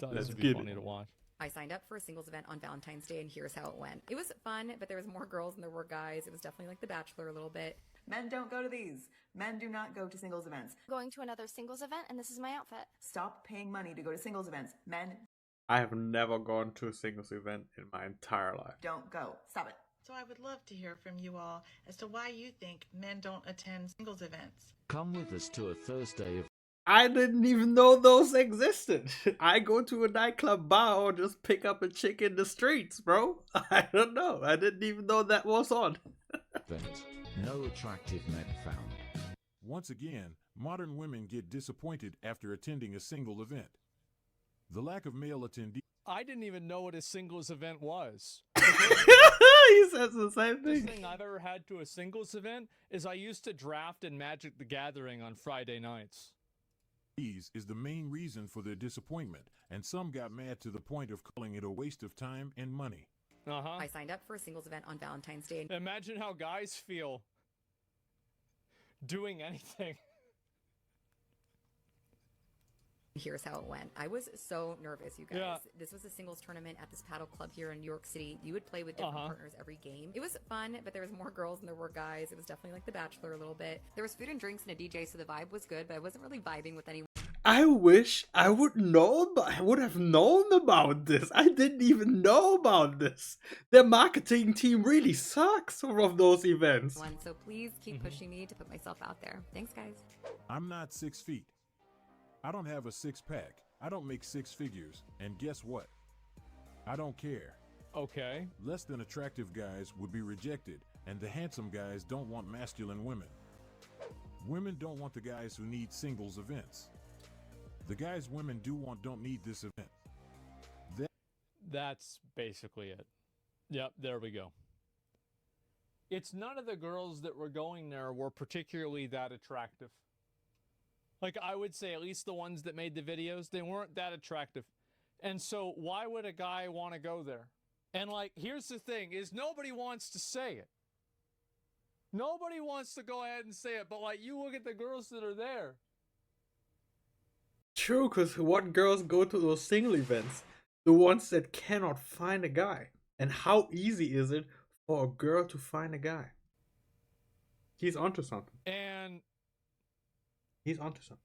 This would be funny to watch. I signed up for a singles event on Valentine's Day, and here's how it went. It was fun, but there was more girls than there were guys. It was definitely like The Bachelor a little bit. Men don't go to these. Men do not go to singles events. Going to another singles event, and this is my outfit. Stop paying money to go to singles events. Men I have never gone to a singles event in my entire life. don't go. Stop it. So I would love to hear from you all as to why you think men don't attend singles events. Come with us to a Thursday of I didn't even know those existed. I go to a nightclub bar or just pick up a chick in the streets, bro. I don't know. I didn't even know that was on. event. No attractive men found. Once again, modern women get disappointed after attending a single event. The lack of male attendees. I didn't even know what a singles event was. He says the same The thing. thing I've ever had to a singles event is I used to draft in Magic the Gathering on Friday nights. Is the main reason for their disappointment, and some got mad to the point of calling it a waste of time and money. I signed up for a singles event on Valentine's Day. Imagine how guys feel doing anything. Here's how it went. I was so nervous, you guys. Yeah. This was a singles tournament at this paddle club here in New York City. You would play with different partners every game. It was fun, but there was more girls than there were guys. It was definitely like The Bachelor a little bit. There was food and drinks and a DJ, so the vibe was good, but I wasn't really vibing with anyone. I wish I would have known about this. I didn't even know about this. Their marketing team really sucks of those events. So please keep pushing me to put myself out there. Thanks, guys. I'm not 6 feet. I don't have a six-pack. I don't make six figures. And guess what? I don't care. Okay. Less than attractive guys would be rejected, and the handsome guys don't want masculine women. Women don't want the guys who need singles events. The guys women do want don't need this event. That's basically it. Yep, there we go. It's none of the girls that were going there were particularly that attractive. Like, I would say at least the ones that made the videos, they weren't that attractive. And so why would a guy want to go there? And like, here's the thing, is nobody wants to say it. Nobody wants to go ahead and say it, but like, you look at the girls that are there. True, because what girls go to those single events? The ones that cannot find a guy. And how easy is it for a girl to find a guy? He's onto something. And He's onto something.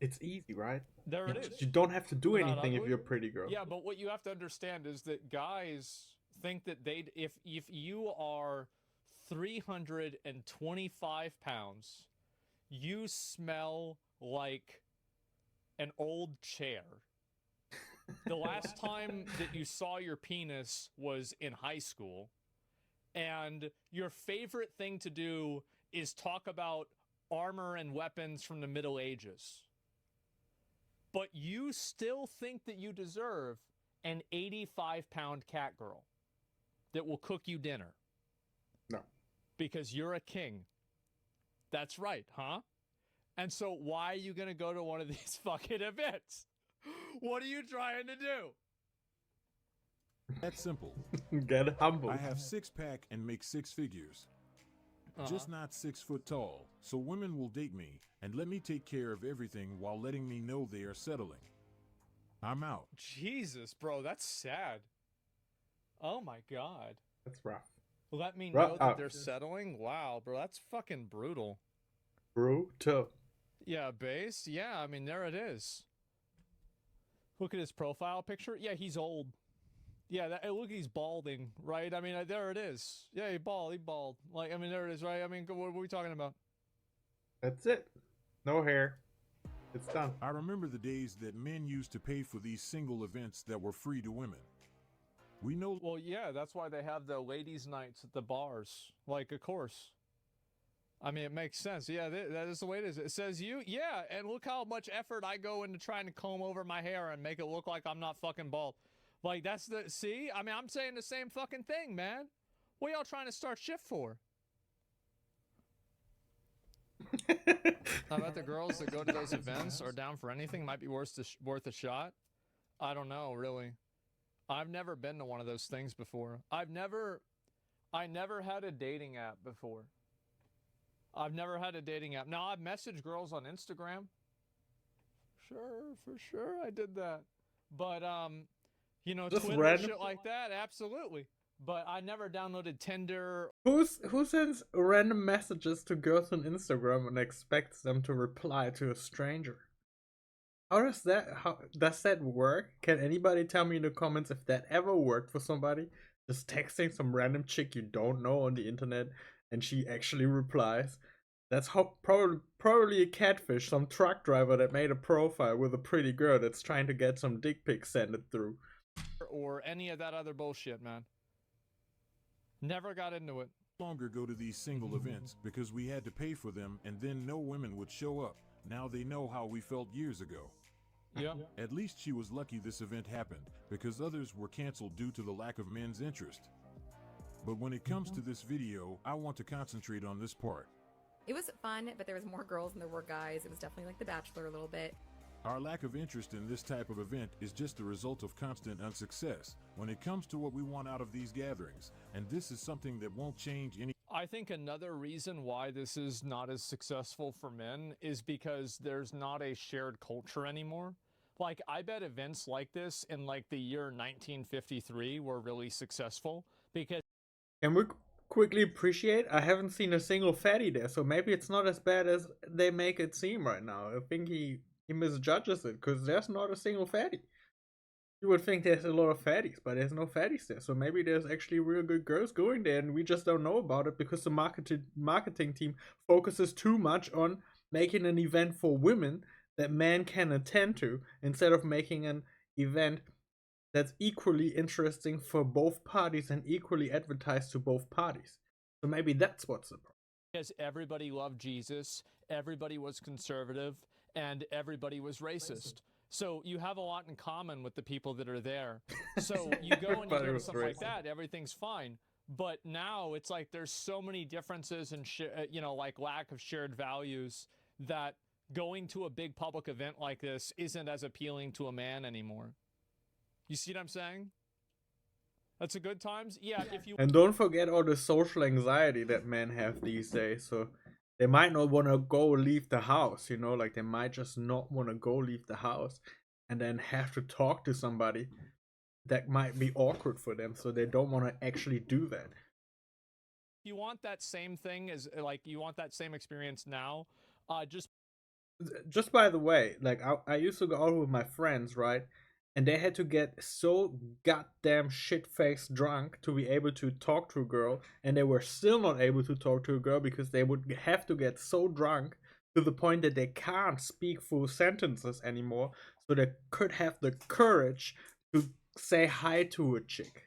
It's easy, right? there it is. You don't have to do Not anything if ugly. you're a pretty girl. Yeah, but what you have to understand is that guys think that if you are 325 pounds, you smell like an old chair. The last time that you saw your penis was in high school, and your favorite thing to do is talk about armor and weapons from the Middle Ages. But you still think that you deserve an 85-pound cat girl that will cook you dinner. No. Because you're a king. That's right, huh? And so why are you going to go to one of these fucking events? What are you trying to do? That's simple. Get humble. I have six-pack and make six figures. Just not 6 foot tall, so women will date me and let me take care of everything while letting me know they are settling. I'm out. Jesus, bro, that's sad. Oh my God. That's rough. Let me Rough know that up. they're settling? Wow, bro, that's fucking brutal. Brutal. Yeah, base? Yeah, I mean, there it is. Look at his profile picture. Yeah, he's old. Yeah, look, he's balding, right? I mean, there it is. Yeah, he bald. Like, I mean, there it is, right? I mean, what are we talking about? That's it. No hair. It's done. I remember the days that men used to pay for these single events that were free to women. We know. Well, yeah, that's why they have the ladies' nights at the bars. Like, of course. I mean, it makes sense. Yeah, that is the way it is. It says you, yeah, and look how much effort I go into trying to comb over my hair and make it look like I'm not fucking bald. Like, that's the, see? I mean, I'm saying the same fucking thing, man. What y'all trying to start shit for? How about the girls that go to those events are down for anything? Might be worth a shot? I don't know, really. I've never been to one of those things before. I never had a dating app before. I've never had a dating app. Now, I've messaged girls on Instagram. for sure I did that. But you know, Just Twitter random. shit like that, absolutely. But I never downloaded Tinder. Who sends random messages to girls on Instagram and expects them to reply to a stranger? How does that work? Can anybody tell me in the comments if that ever worked for somebody? Just texting some random chick you don't know on the internet and she actually replies. That's how probably a catfish, some truck driver that made a profile with a pretty girl that's trying to get some dick pics sent it through. Or any of that other bullshit, man. Never got into it. Longer go to these single events because we had to pay for them and then no women would show up. Now they know how we felt years ago. Yeah. At least she was lucky this event happened because others were canceled due to the lack of men's interest. But when it comes to this video, I want to concentrate on this part. It was fun, but there was more girls than there were guys. It was definitely like The Bachelor a little bit. Our lack of interest in this type of event is just the result of constant unsuccess when it comes to what we want out of these gatherings, and this is something that won't change any. I think another reason why this is not as successful for men is because there's not a shared culture anymore. Like, I bet events like this in like the year 1953 were really successful because... Can we quickly appreciate? I haven't seen a single fatty there, so maybe it's not as bad as they make it seem right now. I think he misjudges it because there's not a single fatty. You would think there's a lot of fatties, but there's no fatties there. So maybe there's actually real good girls going there and we just don't know about it because the marketing team focuses too much on making an event for women that men can attend to instead of making an event that's equally interesting for both parties and equally advertised to both parties. So maybe that's what's the problem. Because everybody loved Jesus, everybody was conservative, and everybody was racist. So you have a lot in common with the people that are there. So you go and you do something like that, everything's fine. But now it's like there's so many differences and you know, like lack of shared values that going to a big public event like this isn't as appealing to a man anymore. You see what I'm saying? That's a good times. Yeah, if you... And don't forget all the social anxiety that men have these days. So they might not want to go leave the house, you know, like they might just not want to go leave the house and then have to talk to somebody that might be awkward for them. So they don't want to actually do that. You want that same thing as like, you want that same experience now, just by the way, like I used to go out with my friends, right? And they had to get so goddamn shit-faced drunk to be able to talk to a girl, and they were still not able to talk to a girl because they would have to get so drunk to the point that they can't speak full sentences anymore, so they could have the courage to say hi to a chick.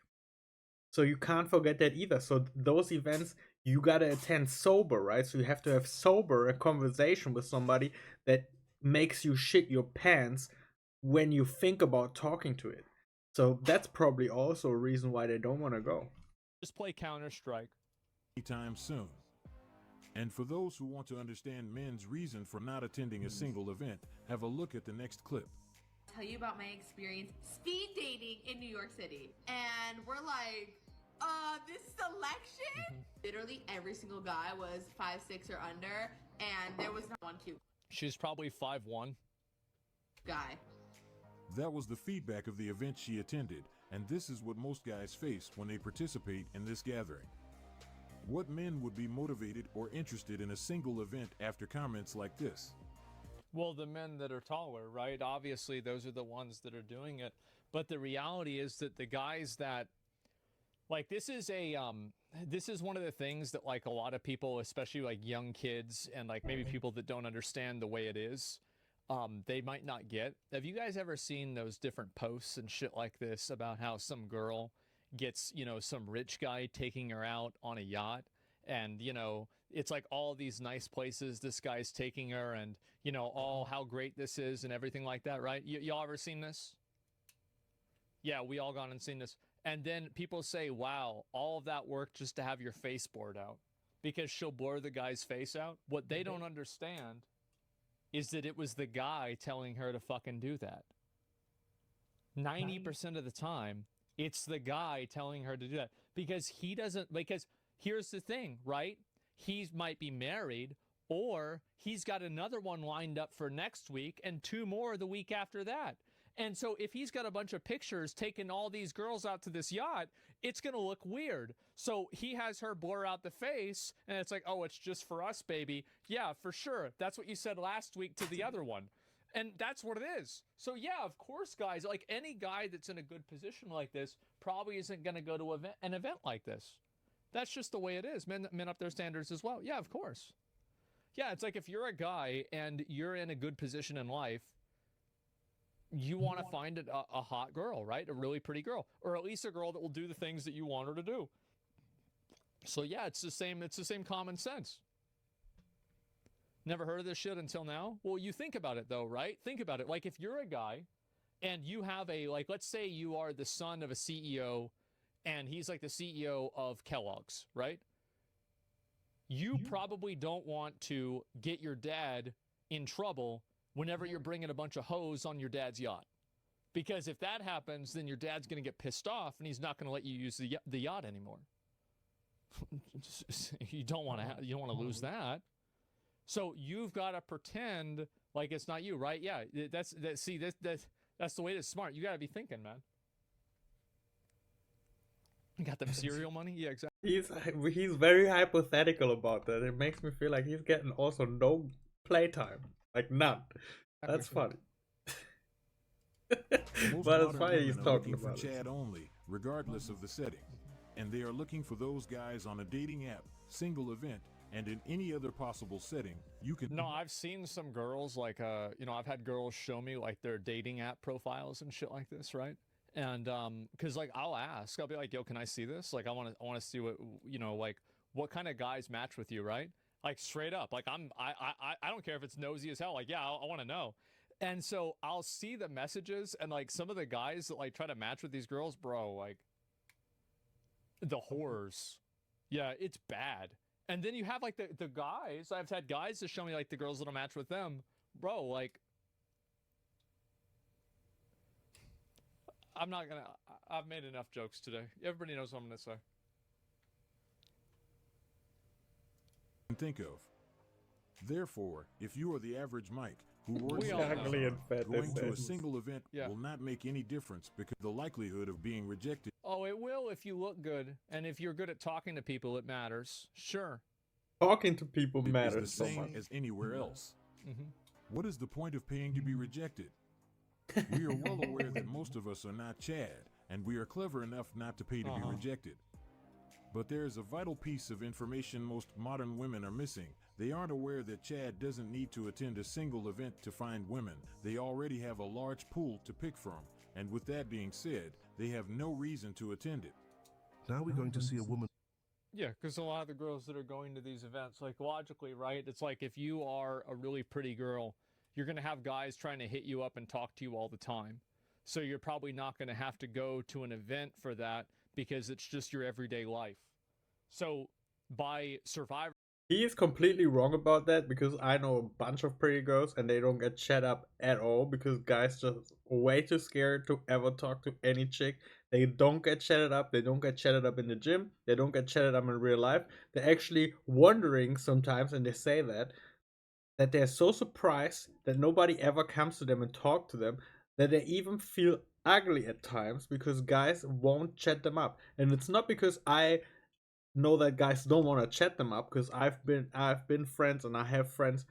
So you can't forget that either. So those events you gotta attend sober, right? So you have to have sober a conversation with somebody that makes you shit your pants when you think about talking to it. So that's probably also a reason why they don't want to go. just play Counter-Strike. Anytime soon. And for those who want to understand men's reason for not attending a single event, have a look at the next clip. Tell you about my experience speed dating in New York City. And we're like, this selection? Literally every single guy was 5'6" or under, and there was not one cute She's probably 5'1". guy. That was the feedback of the event she attended, and this is what most guys face when they participate in this gathering. What men would be motivated or interested in a single event after comments like this? Well, the men that are taller, right? Obviously, those are the ones that are doing it. But the reality is that the guys that, like, this is one of the things that, like, a lot of people, especially, like, young kids and, like, maybe people that don't understand the way it is, they might not get. Have you guys ever seen those different posts and shit like this about how some girl gets, you know, some rich guy taking her out on a yacht, and, you know, it's like all these nice places this guy's taking her, and, you know, all how great this is and everything like that, right? Y'all ever seen this? Yeah, we all gone and seen this. And then people say, wow, all of that work just to have your face blurred out because she'll blur the guy's face out. What they don't understand is that it was the guy telling her to fucking do that. 90% of the time, it's the guy telling her to do that because he doesn't, because here's the thing, right? He might be married, Or he's got another one lined up for next week and 2 more the week after that. And so if he's got a bunch of pictures taking all these girls out to this yacht, it's going to look weird. So he has her blur out the face, and it's like, oh, it's just for us, baby. Yeah, for sure. That's what you said last week to the other one. And that's what it is. So yeah, of course, guys, like any guy that's in a good position like this probably isn't going to go to an event like this. That's just the way it is. Men up their standards as well. Yeah, of course. Yeah, it's like if you're a guy and you're in a good position in life, you want to find a hot girl, right? A really pretty girl, or at least a girl that will do the things that you want her to do. So yeah, it's the same common sense. Never heard of this shit until now? Well, you think about it though, right? Think about it. Like if you're a guy and you have like, let's say you are the son of a CEO and he's like the CEO of Kellogg's, right? You probably don't want to get your dad in trouble whenever you're bringing a bunch of hoes on your dad's yacht. Because if that happens, then your dad's going to get pissed off and he's not going to let you use the yacht anymore. You don't want to lose that. So you've got to pretend like it's not you, right? Yeah, that's the way that's smart. You got to be thinking, man. You got them cereal money? Yeah, exactly. He's very hypothetical about that. It makes me feel like he's getting also no playtime. Like none. That's funny. But it's funny he's talking about Chad only, regardless of the setting. And they are looking for those guys on a dating app, single event, and in any other possible setting. You can. No, I've seen some girls like I've had girls show me like their dating app profiles and shit like this, right? And because like I'll be like, yo, can I see this? Like I want to see what like what kind of guys match with you, right? Like straight up, like I don't care if it's nosy as hell. Like yeah, I want to know. And so I'll see the messages and like some of the guys that like try to match with these girls, bro, like the horrors. Yeah, it's bad. And then you have like the guys. I've had guys to show me like the girls that'll match with them, bro. Like I've made enough jokes today. Everybody knows what I'm gonna say. Think of. Therefore, if you are the average Mike who works going to a single event will not make any difference because the likelihood of being rejected. Oh, it will if you look good and if you're good at talking to people. It matters. Sure. Talking to people matters Is the same as anywhere else. What is the point of paying to be rejected? We are well aware that most of us are not Chad, and we are clever enough not to pay to be rejected. But there is a vital piece of information most modern women are missing. They aren't aware that Chad doesn't need to attend a single event to find women. They already have a large pool to pick from. And with that being said, they have no reason to attend it. Now we're going to see a woman. Yeah, because a lot of the girls that are going to these events, like logically, right? It's like if you are a really pretty girl, you're going to have guys trying to hit you up and talk to you all the time. So you're probably not going to have to go to an event for that because it's just your everyday life. So by Survivor... He is completely wrong about that because I know a bunch of pretty girls and they don't get chat up at all because guys just way too scared to ever talk to any chick. They don't get chatted up. They don't get chatted up in the gym. They don't get chatted up in real life. They're actually wondering sometimes, and they say that they're so surprised that nobody ever comes to them and talk to them that they even feel ugly at times because guys won't chat them up. And it's not because I know that guys don't want to chat them up, because I've been friends and I have friends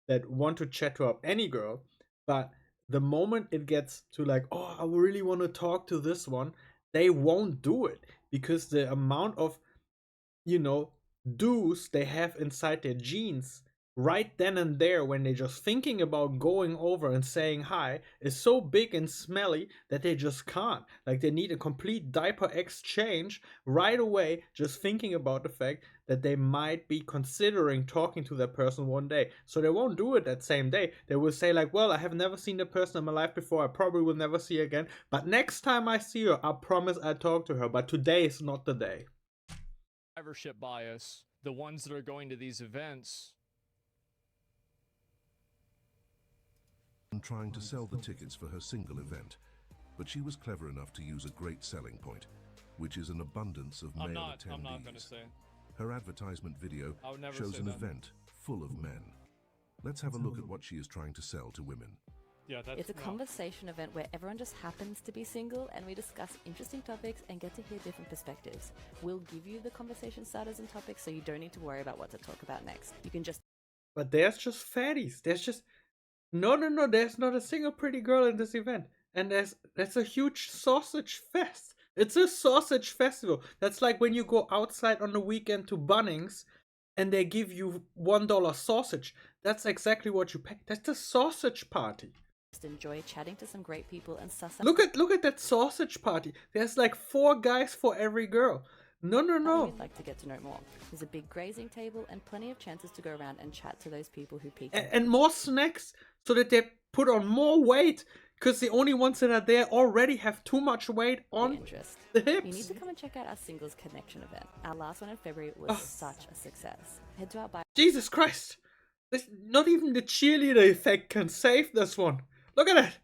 that want to chat to up any girl, but the moment it gets to like, oh, I really want to talk to this one, they won't do it because the amount of dues they have inside their genes right then and there when they're just thinking about going over and saying hi is so big and smelly that they just can't. Like they need a complete diaper exchange right away just thinking about the fact that they might be considering talking to that person one day. So they won't do it that same day. They will say like, well, I have never seen the person in my life before. I probably will never see her again. But next time I see her, I promise I'll talk to her. But today is not the day. Survivorship bias, the ones that are going to these events... trying to sell the tickets for her single event, but she was clever enough to use a great selling point, which is an abundance of male attendees. I'm not going to say. Her advertisement video shows an event full of men. Let's have a look at what she is trying to sell to women. Yeah, that's It's a conversation event where everyone just happens to be single and we discuss interesting topics and get to hear different perspectives. We'll give you the conversation starters and topics so you don't need to worry about what to talk about next. You can just... But there's just fatties. There's just... No, there's not a single pretty girl in this event. And that's a huge sausage fest. It's a sausage festival. That's like when you go outside on the weekend to Bunnings and they give you $1 sausage. That's exactly what you pay. That's a sausage party. enjoy chatting to some great people and suss out. Look at that sausage party. There's like 4 guys for every girl. No. You'd like to get to know more. There's a big grazing table and plenty of chances to go around and chat to those people who peak. And more snacks so that they put on more weight, because the only ones that are there already have too much weight on the hips. You need to come and check out our Singles Connection event. Our last one in February was such a success. Head to our bio. Jesus Christ! Not even the cheerleader effect can save this one. Look at it.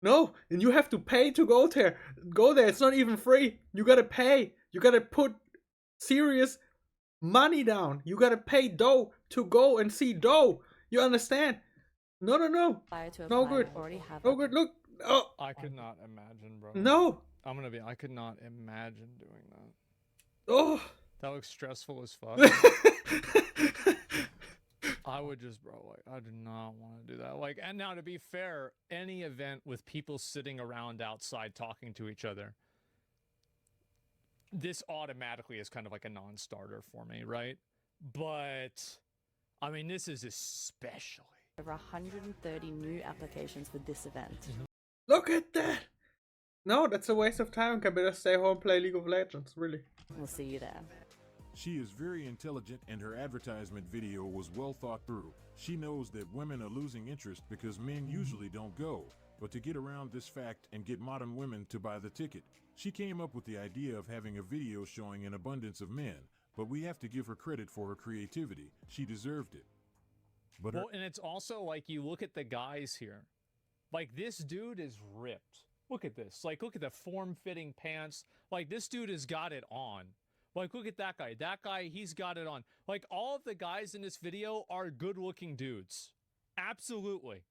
No, and you have to pay to go there. It's not even free. You gotta pay. You gotta put serious money down. You gotta pay dough to go and see dough. You understand? No. No good. No good. Look. Oh. I could not imagine, bro. No. I could not imagine doing that. Oh. That looks stressful as fuck. I would just, bro, like, I do not want to do that. Like, and now to be fair, any event with people sitting around outside talking to each other, this automatically is kind of like a non-starter for me, right? But, I mean, this is especially. Over 130 new applications for this event. Look at that! No, that's a waste of time. Can better stay home and play League of Legends, really. We'll see you there. She is very intelligent and her advertisement video was well thought through. She knows that women are losing interest because men usually don't go. But to get around this fact and get modern women to buy the ticket, she came up with the idea of having a video showing an abundance of men. But we have to give her credit for her creativity. She deserved it. But well, and it's also like you look at the guys here. Like, this dude is ripped. Look at this. Like, look at the form-fitting pants. Like, this dude has got it on. Like, look at that guy. That guy, he's got it on. Like, all of the guys in this video are good-looking dudes. Absolutely.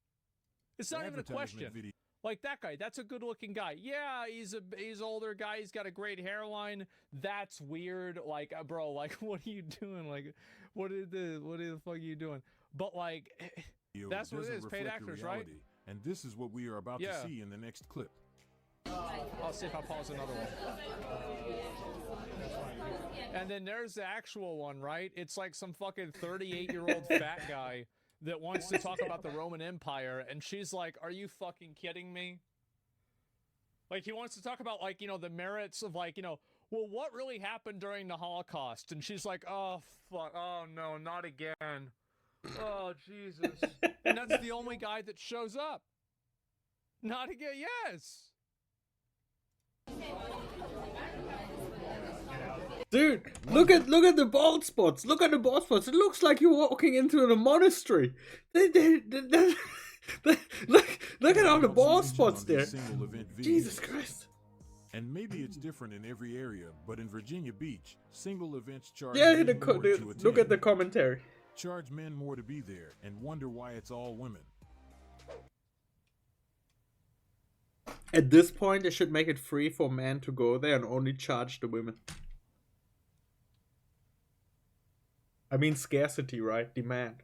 It's not even a question. Like, that guy, that's a good-looking guy. Yeah, he's an older guy. He's got a great hairline. That's weird. Like, bro, like, what are you doing? Like, what the fuck are you doing? But, like, that's what it is. Paid actors, right? And this is what we are about to see in the next clip. I'll see if I pause another one. And then there's the actual one, right? It's like some fucking 38-year-old fat guy that wants to talk about the Roman Empire, and she's like, are you fucking kidding me? Like, he wants to talk about, like, you know, the merits of, like, you know, well, what really happened during the Holocaust? And she's like, oh, fuck, oh, no, not again. Oh, Jesus. And that's the only guy that shows up. Not again, yes. Dude, look at the bald spots. Look at the bald spots. It looks like you're walking into a monastery. Look at all the bald spots there. Jesus Christ. And maybe it's different in every area, but in Virginia Beach, single events charge look at the commentary. Charge men more to be there and wonder why it's all women. At this point, they should make it free for men to go there and only charge the women. I mean scarcity, right? Demand.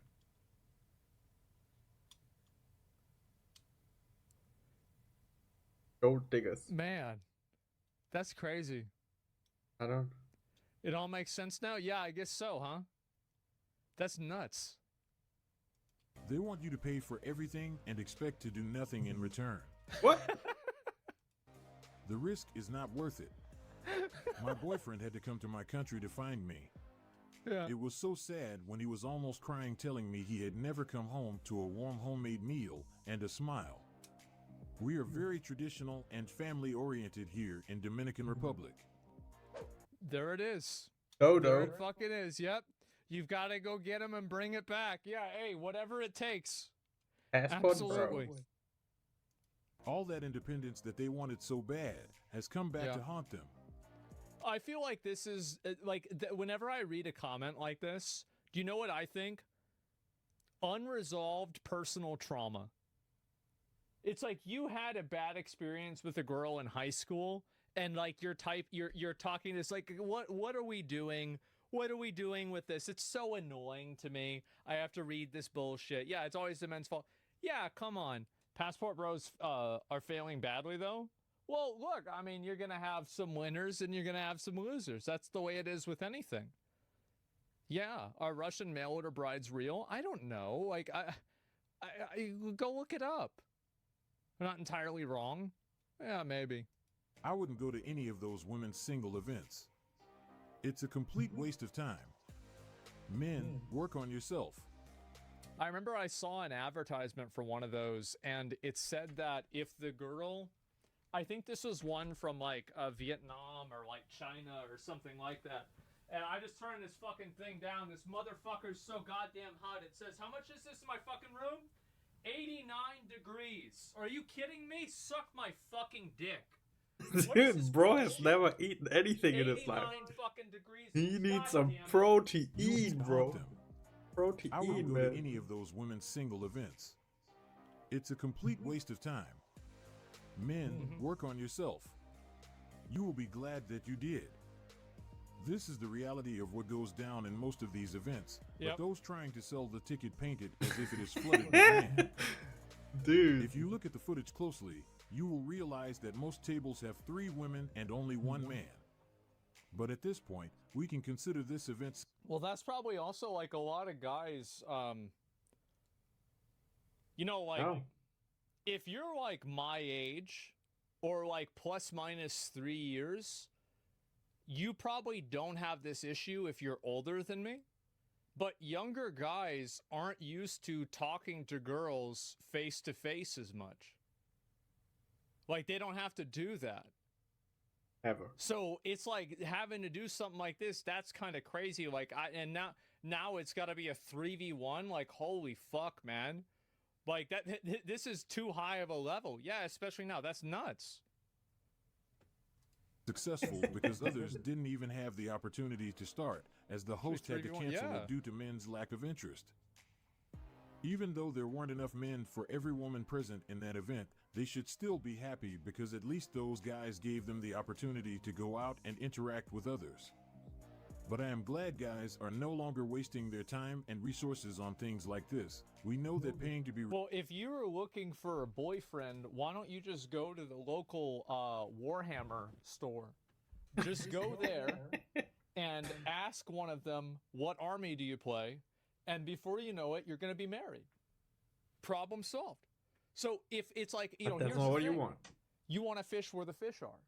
Gold diggers. Man, that's crazy. I don't... It all makes sense now? Yeah, I guess so, huh? That's nuts. They want you to pay for everything and expect to do nothing in return. What? The risk is not worth it. My boyfriend had to come to my country to find me. Yeah. It was so sad when he was almost crying, telling me he had never come home to a warm homemade meal and a smile. We are very traditional and family-oriented here in Dominican Republic. There it is. There it fucking is, yep. You've got to go get him and bring it back. Yeah, hey, whatever it takes. Absolutely. All that independence that they wanted so bad has come back to haunt them. I feel like this is, like, whenever I read a comment like this, do you know what I think? unresolved personal trauma. It's like you had a bad experience with a girl in high school, and like you're talking this like, what are we doing? What are we doing with this? It's so annoying to me. I have to read this bullshit. Yeah, it's always the men's fault. Yeah, come on. Passport bros are failing badly though. Well, look, I mean, you're gonna have some winners and you're gonna have some losers. That's the way it is with anything. Yeah, are Russian mail order brides real? I don't know. Like, I go look it up. I'm not entirely wrong. Yeah, maybe. I wouldn't go to any of those women's single events. It's a complete waste of time. Men, work on yourself. I remember I saw an advertisement for one of those, and it said that if the girl, I think this was one from like Vietnam or like China or something like that, and I just turned this fucking thing down. This motherfucker's so goddamn hot. It says, how much is this in my fucking room? 89 degrees. Are you kidding me? Suck my fucking dick. Dude, bro has never eaten anything in his life. Fucking degrees. He needs some protein, bro. Protein, I wouldn't go man. to any of those women's single events. It's a complete waste of time. Men, work on yourself. You will be glad that you did. This is the reality of what goes down in most of these events, but those trying to sell the ticket paint it as if it is flooded with men. Dude. If you look at the footage closely, you will realize that most tables have 3 women and only 1 man. But at this point, we can consider this event... Well, that's probably also like a lot of guys, you know, like, if you're like my age or like plus minus 3 years, you probably don't have this issue if you're older than me. But younger guys aren't used to talking to girls face to face as much. Like, they don't have to do that. Ever. So it's like having to do something like this, that's kind of crazy. Like, now it's got to be a 3v1. Like, holy fuck, man. Like, this is too high of a level. Yeah, especially now. That's nuts. Successful because others didn't even have the opportunity to start, as the host had to cancel it due to men's lack of interest. Even though there weren't enough men for every woman present in that event, they should still be happy because at least those guys gave them the opportunity to go out and interact with others. But I am glad guys are no longer wasting their time and resources on things like this. We know that paying to be... Well, if you were looking for a boyfriend, why don't you just go to the local Warhammer store? Just go there and ask one of them, what army do you play? And before you know it, you're going to be married. Problem solved. So if it's like, you know, that's not what you want. You want to fish where the fish are.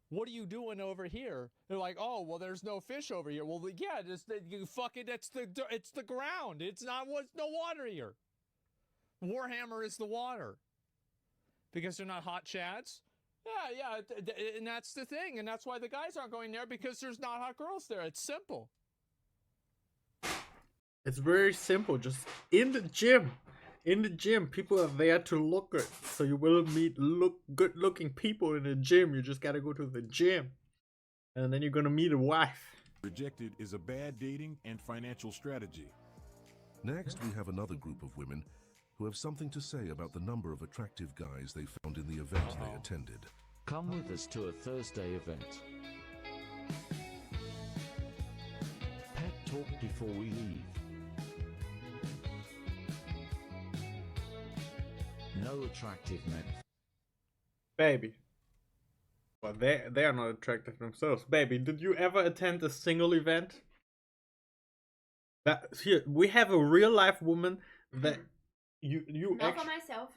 What are you doing over here? They're like, oh, well, there's no fish over here. Well, yeah, just you fucking, it's the ground. It's not, what's no water here. Warhammer is the water. Because they're not hot chads? Yeah, and that's the thing. And that's why the guys aren't going there, because there's not hot girls there. It's simple. It's very simple. Just in the gym. In the gym, people are there to look good. So you will meet good-looking people in the gym. You just gotta go to the gym. And then you're gonna meet a wife. Rejected is a bad dating and financial strategy. Next, we have another group of women who have something to say about the number of attractive guys they found in the event they attended. Come with us to a Thursday event. Pet talk before we leave. No attractive men. Baby. Well, they are not attractive themselves. Baby, did you ever attend a single event? That here we have a real life woman that you not for myself.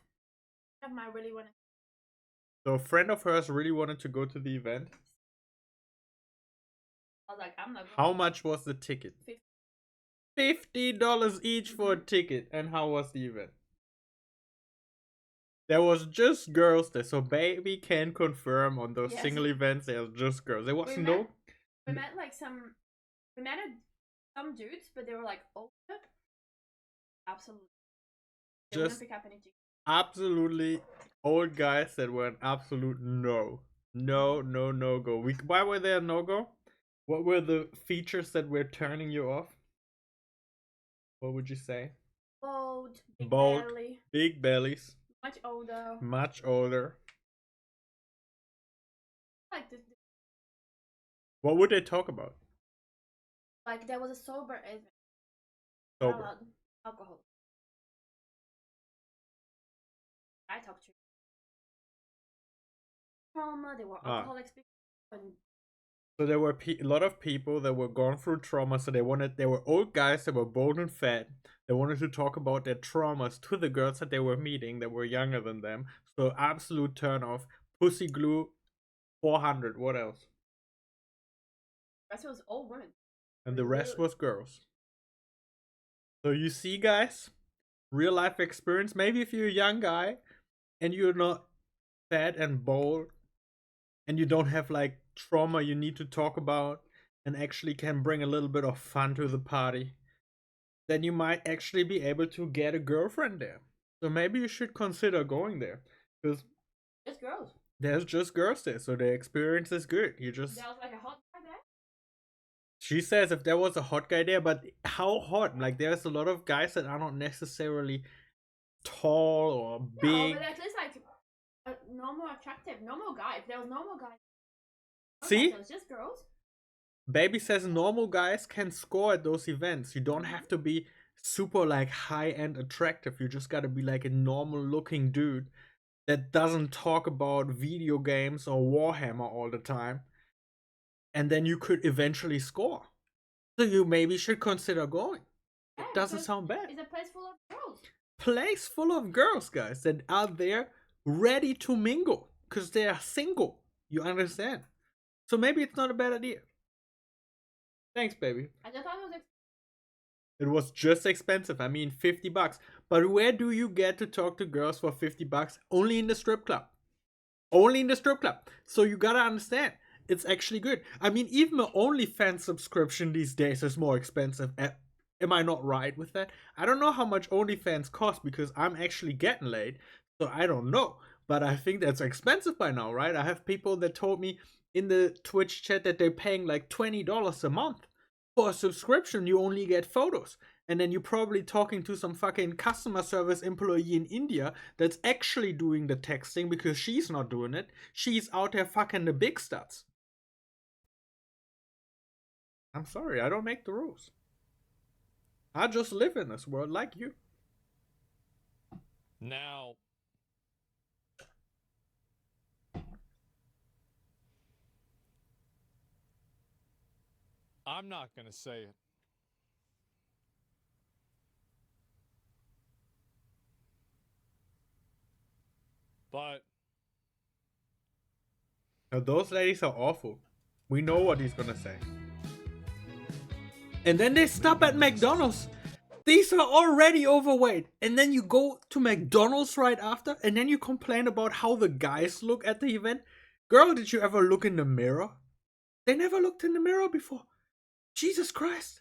Of my really wanted. So a friend of hers really wanted to go to the event. I was like, I'm not going. How much was the ticket? $50 each for a ticket. And how was the event? There was just girls there, so baby can confirm on those single events there's just girls. There was no. We met like some dudes, but they were like older. Absolutely. They Just wouldn't pick up anything. Absolutely old guys that were an absolute no. No go. Why were they a no go? What were the features that were turning you off? What would you say? Bold, big Bold, belly, big bellies, much older. much older. Like this, What would they talk about? like there was a sober event. Sober. Allowed alcohol. I talked to trauma. They were alcoholics. And So there were a lot of people that were going through trauma. So they were old guys that were bold and fat. They wanted to talk about their traumas to the girls that they were meeting that were younger than them. So absolute turn off. Pussy glue, 400. What else? the rest was old women. And the rest was girls. So you see, guys, real life experience. Maybe if you're a young guy and you're not fat and bold and you don't have like trauma you need to talk about and actually can bring a little bit of fun to the party, then you might actually be able to get a girlfriend there. So maybe you should consider going there, because Just girls. there's just girls there, so the experience is good. You just There was like a hot guy there. She says if there was a hot guy there, but how hot? Like there's a lot of guys that are not necessarily tall or No, big. but at least like a normal, attractive, normal guy. If there was normal guy, See? it was just girls. Baby says normal guys can score at those events. You don't have to be super like high-end attractive. You just gotta be like a normal looking dude that doesn't talk about video games or Warhammer all the time. And then you could eventually score. So you maybe should consider going. Yeah, It doesn't because sound bad. It's a place full of girls. Place full of girls, guys, that are there ready to mingle because they are single. You understand? So maybe it's not a bad idea. Thanks, baby. I just thought it was. It was just expensive. I mean, $50. But where do you get to talk to girls for $50? Only in the strip club. Only in the strip club. So you gotta understand, it's actually good. I mean, even an OnlyFans subscription these days is more expensive. Am I not right with that? I don't know how much OnlyFans cost because I'm actually getting laid. So I don't know. But I think that's expensive by now, right? I have people that told me in the Twitch chat that they're paying like $20 a month. For a subscription, you only get photos. And then you're probably talking to some fucking customer service employee in India that's actually doing the texting because she's not doing it. She's out there fucking the big studs. I'm sorry, I don't make the rules. I just live in this world like you. Now, I'm not going to say it. But Now, those ladies are awful. We know what he's gonna say. And then they stop at McDonald's. These are already overweight. And then you go to McDonald's right after. And then you complain about how the guys look at the event. Girl, did you ever look in the mirror? They never looked in the mirror before. Jesus Christ.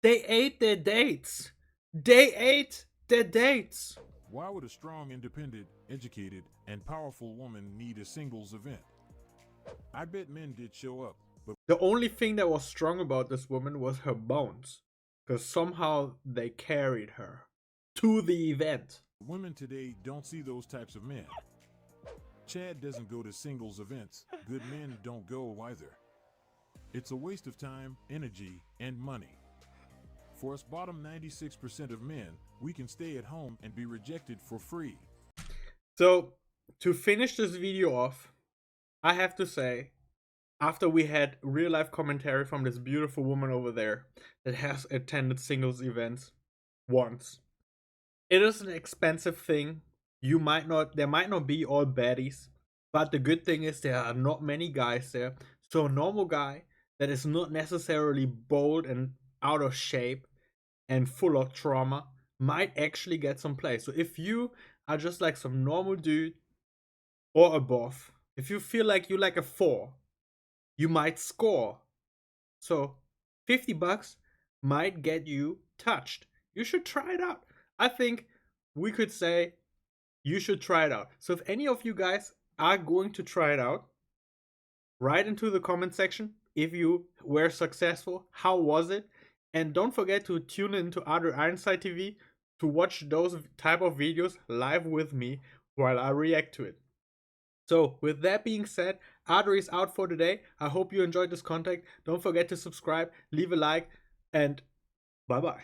They ate their dates. They ate their dates. Why would a strong, independent, educated, and powerful woman need a singles event? I bet men did show up, but The only thing that was strong about this woman was her bones. Because somehow they carried her to the event. women today don't see those types of men. Chad doesn't go to singles events. Good men don't go either. It's a waste of time, energy, and money. For us bottom 96% of men, we can stay at home and be rejected for free. So, to finish this video off, I have to say, after we had real life commentary from this beautiful woman over there that has attended singles events once, it is an expensive thing. There might not be all baddies, but the good thing is there are not many guys there. So a normal guy that is not necessarily bold and out of shape and full of trauma might actually get some play. So if you are just like some normal dude or above, if you feel like you're like a 4, you might score. So $50 might get you touched. You should try it out. I think we could say you should try it out. So if any of you guys are going to try it out, write into the comment section if you were successful, how was it? And don't forget to tune into other Ironside TV to watch those type of videos live with me while I react to it. So with that being said, Adri is out for today. I hope you enjoyed this content. Don't forget to subscribe, leave a like, and bye bye.